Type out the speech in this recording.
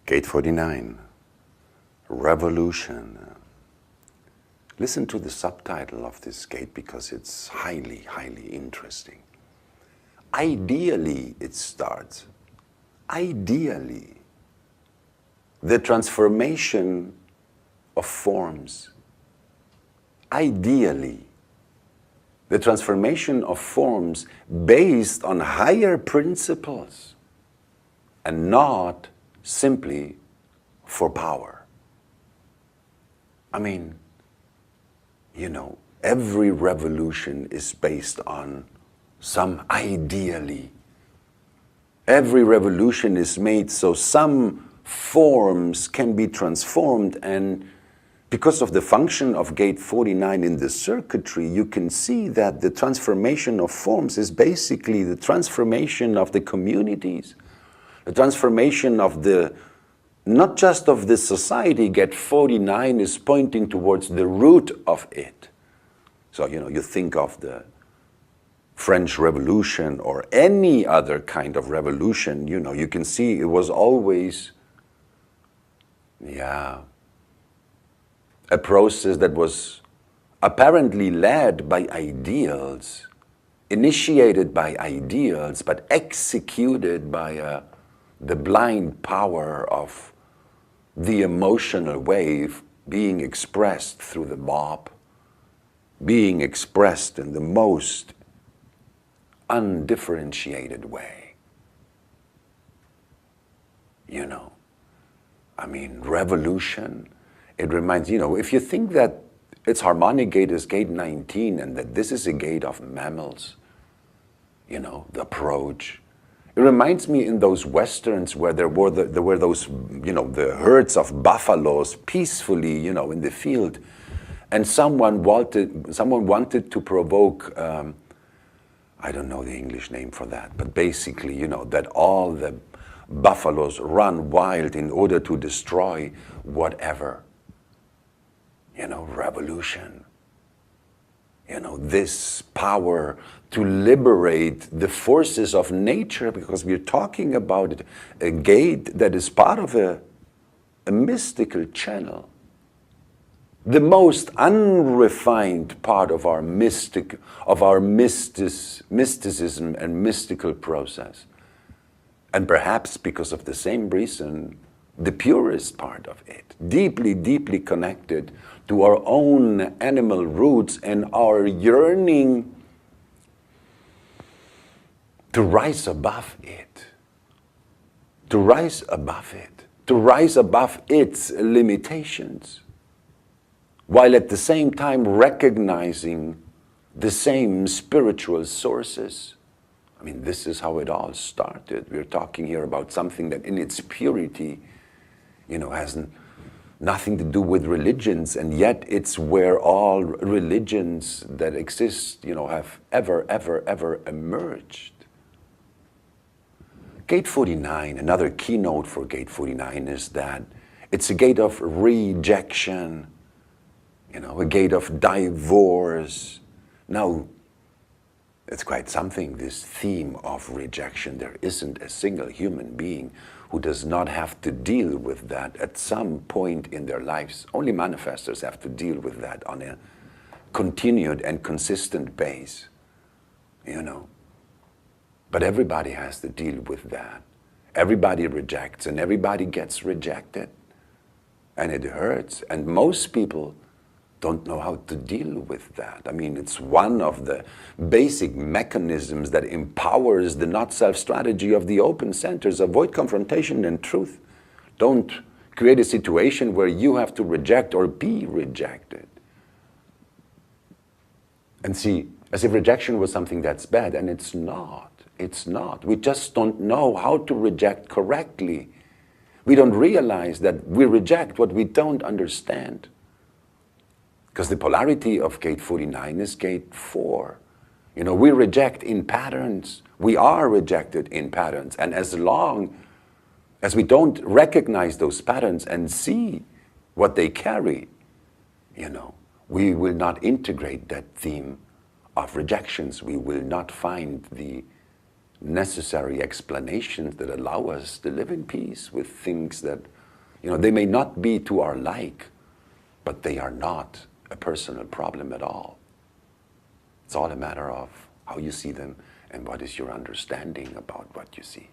Gate 49, Revolution. Listen to the subtitle of this gate because it's highly, highly interesting. Ideally, it starts. Ideally, the transformation of forms. Ideally, the transformation of forms based on higher principles and not simply for power. I mean, you know, every revolution is based on some ideally. Every revolution is made so some forms can be transformed, and because of the function of gate 49 in the circuitry, you can see that the transformation of forms is basically the transformation of the communities, the transformation of the, not just of the society. Gate 49 is pointing towards the root of it. So, you know, you think of the French Revolution or any other kind of revolution, you know, you can see it was always, a process that was apparently led by ideals, initiated by ideals, but executed by the blind power of the emotional wave being expressed through the mob, being expressed in the most undifferentiated way. You know, I mean, revolution, it reminds, you know, if you think that its harmonic gate is gate 19 and that this is a gate of mammals, you know, the approach. It reminds me in those westerns where there were those, you know, the herds of buffaloes peacefully, you know, in the field, and someone wanted to provoke, I don't know the English name for that, but basically, you know, that all the buffaloes run wild in order to destroy whatever. You know, revolution. You know, this power to liberate the forces of nature, because we're talking about a gate that is part of a mystical channel. The most unrefined part of our mysticism and mystical process. And perhaps because of the same reason, the purest part of it, deeply, deeply connected to our own animal roots and our yearning to rise above it, to rise above it, to rise above its limitations, while at the same time recognizing the same spiritual sources. I mean, this is how it all started. We're talking here about something that in its purity, you know, has nothing to do with religions, and yet it's where all religions that exist, you know, have ever emerged. Gate 49, another keynote for Gate 49 is that it's a gate of rejection, you know, a gate of divorce. Now, it's quite something, this theme of rejection. There isn't a single human being who does not have to deal with that at some point in their lives. Only manifestors have to deal with that on a continued and consistent base, you know. But everybody has to deal with that. Everybody rejects and everybody gets rejected. And it hurts. And most people don't know how to deal with that. I mean, it's one of the basic mechanisms that empowers the not-self strategy of the open centers. Avoid confrontation and truth. Don't create a situation where you have to reject or be rejected. And see, as if rejection was something that's bad, and it's not. It's not. We just don't know how to reject correctly. We don't realize that we reject what we don't understand. Because the polarity of gate 49 is gate 4. You know, we reject in patterns. We are rejected in patterns. And as long as we don't recognize those patterns and see what they carry, you know, we will not integrate that theme of rejections. We will not find the necessary explanations that allow us to live in peace with things that You know, they may not be to our like, but they are not a personal problem at all. It's all a matter of how you see them and what is your understanding about what you see.